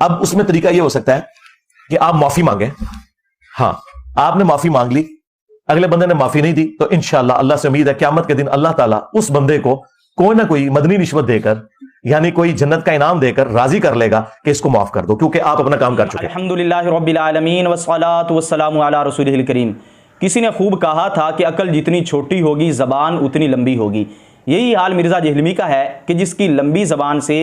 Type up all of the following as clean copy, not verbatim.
अब उसमें तरीका यह हो सकता है कि आप माफी मांगे। हाँ, आपने माफी मांग ली, अगले बंदे ने माफी नहीं दी, तो इंशाअल्लाह अल्लाह से उम्मीद है क़यामत के दिन अल्लाह ताला उस बंदे को कोई ना कोई मदनी रिश्वत देकर, यानी कोई जन्नत का इनाम देकर राजी कर लेगा कि इसको माफ कर दो, क्योंकि आप अपना काम कर चुके हैं। अल्हम्दुलिल्लाह रब्बिल आलमीन वस्सलातु वस्सलामु अला रसूलिल करीम। किसी ने खूब कहा था कि अकल जितनी छोटी होगी ज़बान उतनी लंबी होगी। यही हाल मिर्ज़ा जहलमी का है कि जिसकी लंबी ज़बान से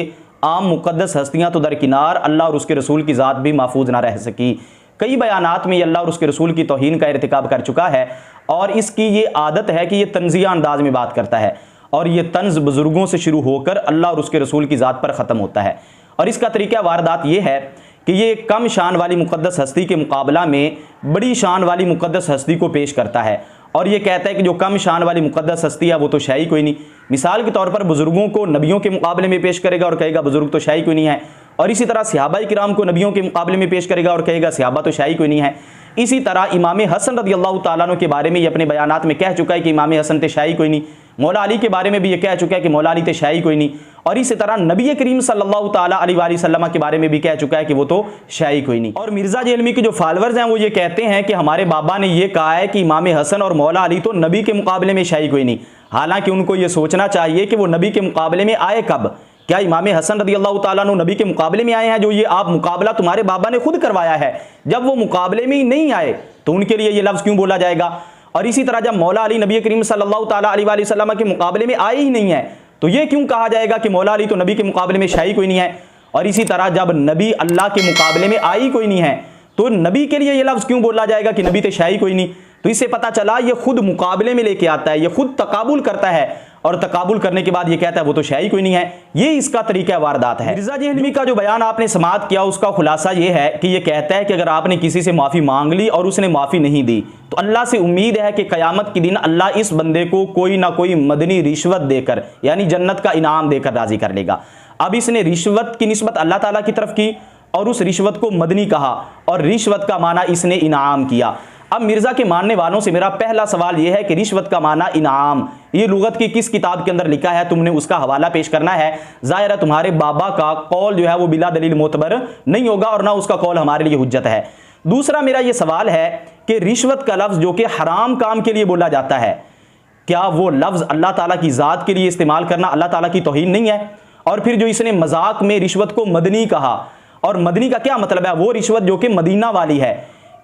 आम मुक़द्दस हस्तियाँ तो दरकिनार, अल्लाह और उसके रसूल की ज़ात भी महफूज ना रह सकी। कई बयानात में ये अल्लाह और उसके रसूल की तौहीन का इर्तिकाब कर चुका है और इसकी ये आदत है कि ये तंज़िया अंदाज में बात करता है और ये तंज़ बुज़ुर्गों से शुरू होकर अल्लाह और उसके रसूल की ज़ात पर ख़त्म होता है। और इसका तरीक़ा वारदात ये है कि ये कम शान वाली मुक़द्दस हस्ती के मुकाबला में बड़ी शान वाली मुक़द्दस हस्ती को पेश करता है और ये कहता है कि जो कम शान वाली मुक़द्दस हस्ती है वो तो शाही कोई नहीं। मिसाल के तौर पर बुज़ुर्गों को नबियों के मुकाबले में पेश करेगा और कहेगा बुज़ुर्ग तो शाही कोई नहीं है, और इसी तरह सहाबा किराम को नबियों के मुकाबले में पेश करेगा और कहेगा सहाबा तो शाही कोई नहीं है। इसी तरह इमाम हसन रज़ियल्लाहु ताला अन्हु के बारे में ये अपने बयानात में कह चुका है कि इमाम हसन ते शाही कोई नहीं। मौला अली के बारे में भी ये कह चुका है कि मौला अली ते शाही कोई नहीं। और इसी तरह नबी करीम सल्लल्लाहु ताला अलैहि वसल्लम के बारे में भी कह चुका है कि वो तो शाही कोई नहीं। और मिर्ज़ा जहलमी के जो फॉलोअर्स हैं वो ये कहते हैं कि हमारे बाबा ने ये कहा है कि इमाम हसन और मौला अली तो नबी के मुकाबले में शाही कोई नहीं। हालांकि उनको ये सोचना चाहिए कि वो नबी के मुकाबले में आए कब। क्या इमाम हसन रज़ियल्लाहु ताला अन्हु नबी के मुकाबले में आए हैं? जो ये आप मुकाबला तुम्हारे बाबा ने खुद करवाया है, जब वो मुकाबले में ही नहीं आए तो उनके लिए ये लफ्ज़ क्यों बोला जाएगा? और इसी तरह जब मौला अली नबी करीम सल्लल्लाहु ताला अलैहि वसल्लम के मुकाबले में आए ही नहीं है तो ये क्यों कहा जाएगा कि मौला अली तो नबी के मुकाबले में शाही कोई नहीं है? और इसी तरह जब नबी अल्लाह के मुकाबले में आई कोई नहीं है तो नबी के लिए ये लफ्ज़ क्यों बोला जाएगा कि नबी तो शाही कोई नहीं? तो इससे पता चला ये खुद मुकाबले में लेके आता है, ये खुद तकाबुल करता है और तकाबुल करने के बाद ये कहता है वो तो शाही कोई नहीं है। ये इसका तरीका वारदात है। मिर्ज़ा जहलमी का जो बयान आपने समाअत किया उसका खुलासा ये है कि ये कहता है कि अगर आपने किसी से माफ़ी मांग ली और उसने माफ़ी नहीं दी तो अल्लाह से उम्मीद है कि क़यामत के दिन अल्लाह इस बंदे को कोई ना कोई मदनी रिश्वत देकर, यानी जन्नत का इनाम देकर राज़ी कर लेगा। अब इसने रिश्वत की निस्बत अल्लाह ताला की तरफ की और उस रिश्वत को मदनी कहा और रिश्वत का माना इसने इनाम किया। अब मिर्ज़ा के मानने वालों से मेरा पहला सवाल यह है कि रिश्वत का माना इनाम ये लुगत की किस किताब के अंदर लिखा है? तुमने उसका हवाला पेश करना है। ज़ाहिर है तुम्हारे बाबा का कौल जो है वो बिला दलील मोतबर नहीं होगा और ना उसका कौल हमारे लिए हुज्जत है। दूसरा मेरा ये सवाल है कि रिश्वत का लफ्ज़ जो कि हराम काम के लिए बोला जाता है, क्या वो लफ्ज़ अल्लाह ताला की ज़ात के लिए इस्तेमाल करना अल्लाह ताला की तौहीन नहीं है? और फिर जो इसने मजाक में रिश्वत को मदनी कहा, और मदनी का क्या मतलब है? वो रिश्वत जो कि मदीना वाली है,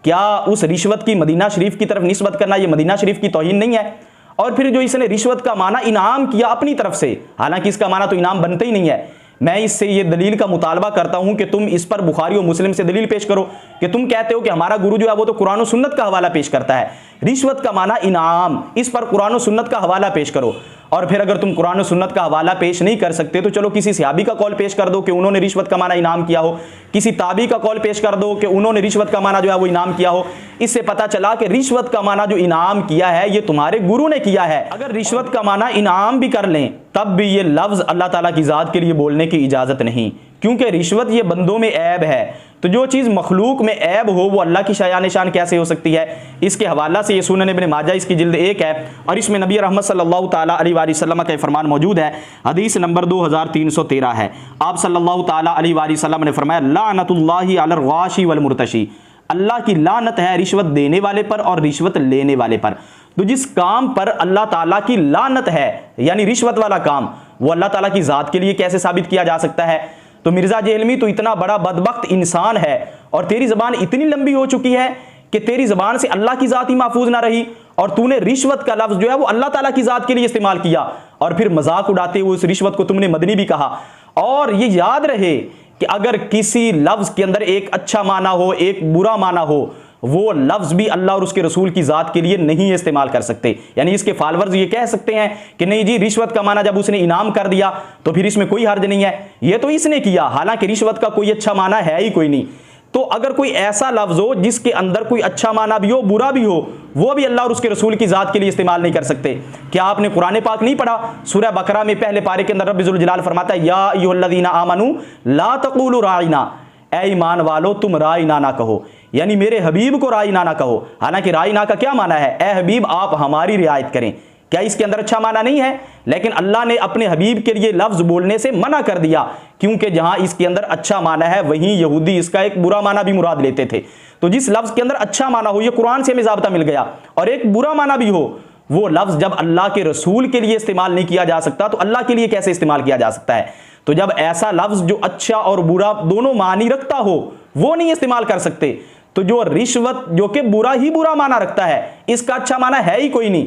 क्या उस रिश्वत की मदीना शरीफ की तरफ निस्बत करना ये मदीना शरीफ की तौहीन नहीं है? और फिर जो इसने रिश्वत का माना इनाम किया अपनी तरफ से, हालांकि इसका माना तो इनाम बनता ही नहीं है। मैं इससे ये दलील का मुतालबा करता हूं कि तुम इस पर बुखारी और मुस्लिम से दलील पेश करो कि तुम कहते हो कि हमारा गुरु जो है वो तो कुरान और सुन्नत का हवाला पेश करता है, रिश्वत का माना इनाम, इस पर कुरान और सुन्नत का हवाला पेश करो। और फिर अगर तुम कुरान और सुन्नत का हवाला पेश नहीं कर सकते तो चलो किसी सहाबी का कौल पेश कर दो कि उन्होंने रिश्वत का माना इनाम किया हो, किसी ताबी का कौल पेश कर दो कि उन्होंने रिश्वत का माना जो है वो इनाम किया हो। इससे पता चला कि रिश्वत का माना जो इनाम किया है ये तुम्हारे गुरु ने किया है। अगर रिश्वत का माना इनाम भी कर लें तब भी ये लफ्ज़ अल्लाह ताला की ज़ात के लिए बोलने की इजाज़त नहीं, क्योंकि रिश्वत ये बंदों में ऐब है। तो जो चीज़ मखलूक में ऐब हो वो अल्लाह की शायान शान कैसे हो सकती है? इसके हवाला से ये सुनन इब्न माजा इसकी जिल्द 1 है और इसमें नबी रहमत सल्लल्लाहु ताला अलैहि वसल्लम का फरमान मौजूद है। हदीस नंबर 2313 है। आप सल्लल्लाहु ताला अलैहि वसल्लम ने फरमाया लानतुल्लाहि अलर गाशी वल मुर्तशी, अल्लाह की लानत है रिश्वत देने वाले पर और रिश्वत लेने वाले पर। तो जिस काम पर अल्लाह ताला की लानत है यानी रिश्वत वाला काम, वो अल्लाह ताला की ज़ात के लिए कैसे साबित किया जा सकता है? तो मिर्ज़ा जहलमी तो इतना बड़ा बदबख्त इंसान है और तेरी ज़बान इतनी लंबी हो चुकी है कि तेरी ज़बान से अल्लाह की ज़ात ही महफूज ना रही और तूने रिश्वत का लफ्ज़ जो है वो अल्लाह ताला की ज़ात के लिए इस्तेमाल किया और फिर मजाक उड़ाते हुए उस रिश्वत को तुमने मदनी भी कहा। और ये याद रहे कि अगर किसी लफ्ज़ के अंदर एक अच्छा माना हो एक बुरा माना हो, वो लफ्ज़ भी अल्लाह और उसके रसूल की ज़ात के लिए नहीं इस्तेमाल कर सकते। यानी इसके फॉलोअर्स ये कह सकते हैं कि नहीं जी रिश्वत का माना जब उसने इनाम कर दिया तो फिर इसमें कोई हर्ज नहीं है, ये तो इसने किया, हालांकि रिश्वत का कोई अच्छा माना है ही कोई नहीं। तो अगर कोई ऐसा लफ्ज़ हो जिसके अंदर कोई अच्छा माना भी हो बुरा भी हो, वो भी अल्लाह और उसके रसूल की ज़ात के लिए इस्तेमाल नहीं कर सकते। क्या आपने कुरान पाक नहीं पढ़ा? सूरह बकरा में पहले पारे के अंदर रब्बुल ज़ुल जलाल फरमाता है या अय्युहल्लज़ीना आमनू ला तक़ूलू राइना, ऐ ईमान वालो तुम राइना ना कहो, यानी मेरे हबीब को राइना ना कहो। हालांकि राइना का क्या माना है? ए हबीब आप हमारी रियायत करें, क्या इसके अंदर अच्छा माना नहीं है? लेकिन अल्लाह ने अपने हबीब के लिए लफ्ज बोलने से मना कर दिया, क्योंकि जहां इसके अंदर अच्छा माना है वहीं यहूदी इसका एक बुरा माना भी मुराद लेते थे। तो जिस लफ्ज के अंदर अच्छा माना हो, ये कुरान से हमें ज़ाब्ता मिल गया, और एक बुरा माना भी हो, वो लफ्ज जब अल्लाह के रसूल के लिए इस्तेमाल नहीं किया जा सकता तो अल्लाह के लिए कैसे इस्तेमाल किया जा सकता है? तो जब ऐसा लफ्ज जो अच्छा और बुरा दोनों मानी रखता हो वो नहीं इस्तेमाल कर सकते, तो जो रिश्वत जो कि बुरा ही बुरा माना रखता है, इसका अच्छा माना है ही कोई नहीं,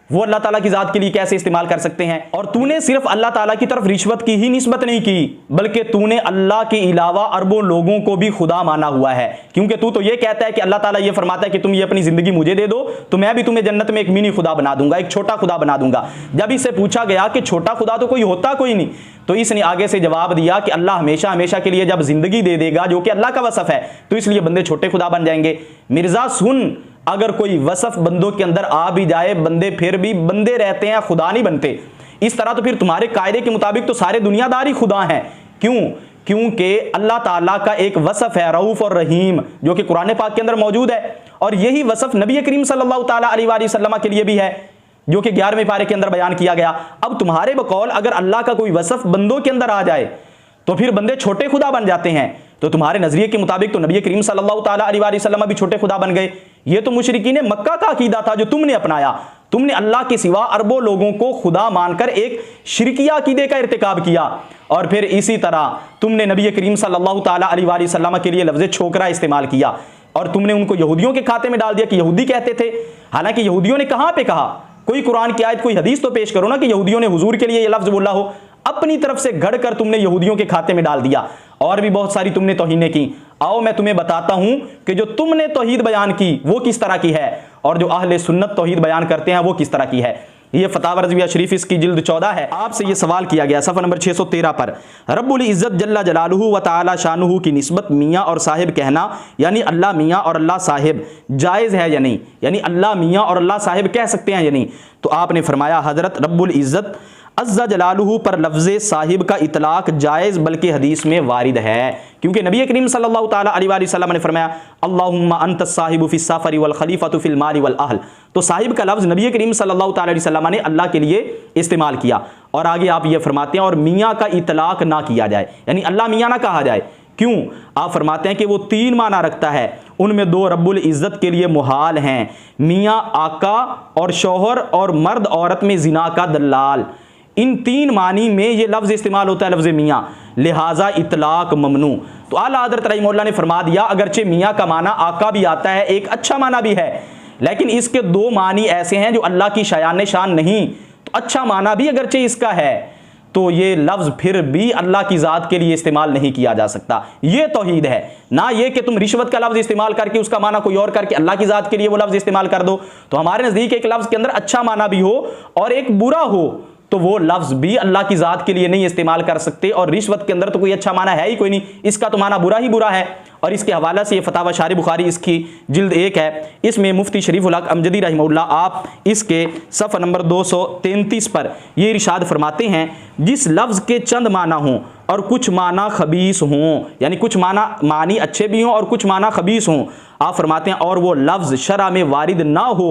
वो अल्लाह ताला की जात के लिए कैसे इस्तेमाल कर सकते हैं? और तूने सिर्फ अल्लाह ताला की तरफ रिश्वत की ही निस्बत नहीं की, बल्कि तूने अल्लाह के अलावा अरबों लोगों को भी खुदा माना हुआ है। क्योंकि तू तो ये कहता है कि अल्लाह ताला ये फरमाता है कि तुम ये अपनी जिंदगी मुझे दे दो तो मैं भी तुम्हें जन्नत में एक मिनी खुदा बना दूंगा, एक छोटा खुदा बना दूंगा। जब इससे पूछा गया कि छोटा खुदा तो कोई होता कोई नहीं, तो इसने आगे से जवाब दिया कि अल्लाह हमेशा हमेशा के लिए जब जिंदगी दे देगा, जो कि अल्लाह का वसफ है, तो इसलिए बंदे छोटे खुदा बन जाएंगे। मिर्जा सुन, अगर कोई वसफ बंदों के अंदर आ भी जाए, बंदे फिर भी बंदे रहते हैं, खुदा नहीं बनते। इस तरह तो फिर तुम्हारे कायदे के मुताबिक तो सारे दुनियादारी खुदा हैं। क्यों? क्योंकि अल्लाह ताला का एक वसफ है रऊफ और रहीम, जो कि कुरान पाक के अंदर मौजूद है, और यही वसफ नबी करीम सल्लल्लाहु ताला अलैहि वसल्लम के लिए भी है, जो कि 11वें पारे के अंदर बयान किया गया। अब तुम्हारे बकौल अगर अल्लाह का कोई वसफ बंदों के अंदर आ जाए तो फिर बंदे छोटे खुदा बन जाते हैं। तो तुम्हारे नजरिए के मुताबिक तो नबी करीम सल्लल्लाहु ताला अलैहि वसल्लम भी छोटे खुदा बन गए। ये तो मुशरिकीन मक्का का अकीदा था जो तुमने अपनाया। तुमने अल्लाह के सिवा अरबों लोगों को खुदा मानकर एक शिरकिया अकीदे का इर्तिकाब किया, और फिर इसी तरह तुमने नबी करीम सल्लल्लाहु ताला अलैहि वसल्लम के लिए लफ्ज़ छोकरा इस्तेमाल किया, और तुमने उनको यहूदियों के खाते में डाल दिया कि यहूदी कहते थे। हालांकि यहूदियों ने कहां पे कहा? कोई कुरान की आयत, कोई हदीस तो पेश करो ना कि यहूदियों ने हुजूर के लिए ये लफ्ज बोला हो। अपनी तरफ से घड़कर तुमने यहूदियों के खाते में डाल दिया, और भी बहुत सारी तुमने तौहीनें की। आओ मैं तुम्हें बताता हूं कि जो तुमने तौहीद बयान की वो किस तरह की है, और जो अहले सुन्नत तौहीद बयान करते हैं वो किस तरह की है। ये फतावा रज़विया शरीफ इसकी जिल्द 14 है। आपसे ये सवाल किया गया सफ़ा नंबर 613 पर, रब्बुल इज़्ज़त जल्ला जलालुहु व तआला शानुहु की निस्बत मियाँ और साहिब कहना, यानी अल्लाह मियाँ और अल्लाह साहिब, जायज़ है या नहीं? यानी अल्लाह मियाँ और अल्लाह साहिब कह सकते हैं या नहीं? तो आपने फरमाया हज़रत रब्बुल इज़्ज़त अज़्ज़ा जलालुहु पर लफ्ज़ साहिब का इतलाक़ जायज़ बल्कि हदीस में वारिद है, क्योंकि नबी करीम सल्लल्लाहु ताला अलैहि वसल्लम ने फरमाया अल्लाहुम्मा अंतस साहिबु फिस सफ़री वल खलीफतु फिल माली वल अहल। तो साहिब का लफ्ज़ नबी करीम सल्लल्लाहु ताला अलैहि वसल्लम ने अल्लाह के लिए इस्तेमाल किया, और आगे आप ये फरमाते हैं और मियाँ का इतलाक़ ना किया जाए, यानी अल्लाह मियाँ ना कहा जाए। क्यों? आप फरमाते हैं कि वो 3 माना रखता है, उनमें 2 रब्बुल इज़्ज़त के लिए मुहाल हैं, मियाँ आका और शौहर, और मर्द औरत में जिना का दलाल। इन 3 मानी में ये लफ्ज़ इस्तेमाल होता है, लफ्ज़ मियाँ, लिहाजा इतलाक़ ममनू। तो आला हज़रत रहीमहुल्लाह ने फरमा दिया अगरचे मियाँ का माना आका भी आता है, एक अच्छा माना भी है, लेकिन इसके 2 मानी ऐसे हैं जो अल्लाह की शान शान नहीं। तो अच्छा माना भी अगरचे इसका है, तो ये लफ्ज़ फिर भी अल्लाह की ज़ात के लिए इस्तेमाल नहीं किया जा सकता। ये तौहीद है ना, ये कि तुम रिश्वत का लफ्ज़ इस्तेमाल करके उसका माना कोई और करके अल्लाह की ज़ात के लिए वो लफ्ज़ इस्तेमाल कर दो। तो हमारे नज़दीक एक लफ्ज़ के अंदर अच्छा माना भी हो और एक बुरा हो, तो वो लफ्ज़ भी अल्लाह की ज़ात के लिए नहीं इस्तेमाल कर सकते। और रिश्वत के अंदर तो कोई अच्छा माना है ही कोई नहीं, इसका तो माना बुरा ही बुरा है। और इसके हवाले से ये फतावा शारी बुखारी इसकी जिल्द 1 है, इसमें मुफ्ती शरीफुल हक अमजदी रहमहुल्लाह आप इसके सफ़ा नंबर 233 पर ये इरशाद फरमाते हैं, जिस लफ्ज़ के चंद माना हों और कुछ माना खबीस हों, यानी कुछ मानी अच्छे भी हों और कुछ माना खबीस हों, आप फरमाते हैं और वो लफ्ज़ शरअ में वारिद ना हो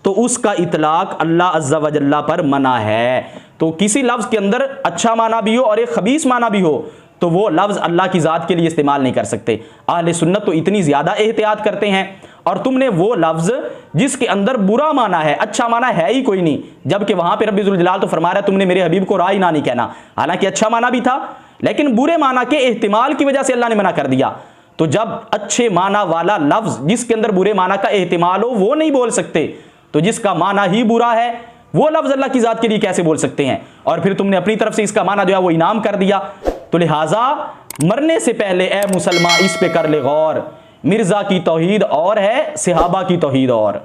तो उसका इतलाक़ अल्लाह अज़्ज़ा व जल्ला पर मना है। तो किसी लफ्ज़ के अंदर अच्छा माना भी हो और एक खबीस माना भी हो तो वो लफ्ज़ अल्लाह की ज़ात के लिए इस्तेमाल नहीं कर सकते। अहले सुन्नत तो इतनी ज़्यादा एहतियात करते हैं, और तुमने वो लफ्ज़ जिसके अंदर बुरा माना है, अच्छा माना है ही कोई नहीं, जबकि वहाँ पे रब्बुल जलाल तो फरमा रहा है तुमने मेरे हबीब को राई ना नहीं कहना, हालांकि अच्छा माना भी था लेकिन बुरे माना के एहतिमाल की वजह से अल्लाह ने मना कर दिया। तो जब अच्छे माना वाला लफ्ज़ जिसके अंदर बुरे माना का एहतिमाल हो वो नहीं बोल सकते, तो जिसका माना ही बुरा है वो लफ्ज़ अल्लाह की ज़ात के लिए कैसे बोल सकते हैं? और फिर तुमने अपनी तरफ से इसका माना जो है वो इनाम कर दिया। तो लिहाजा मरने से पहले ए मुसलमान इस पे कर ले गौर, मिर्ज़ा की तौहीद और है, सहाबा की तौहीद और।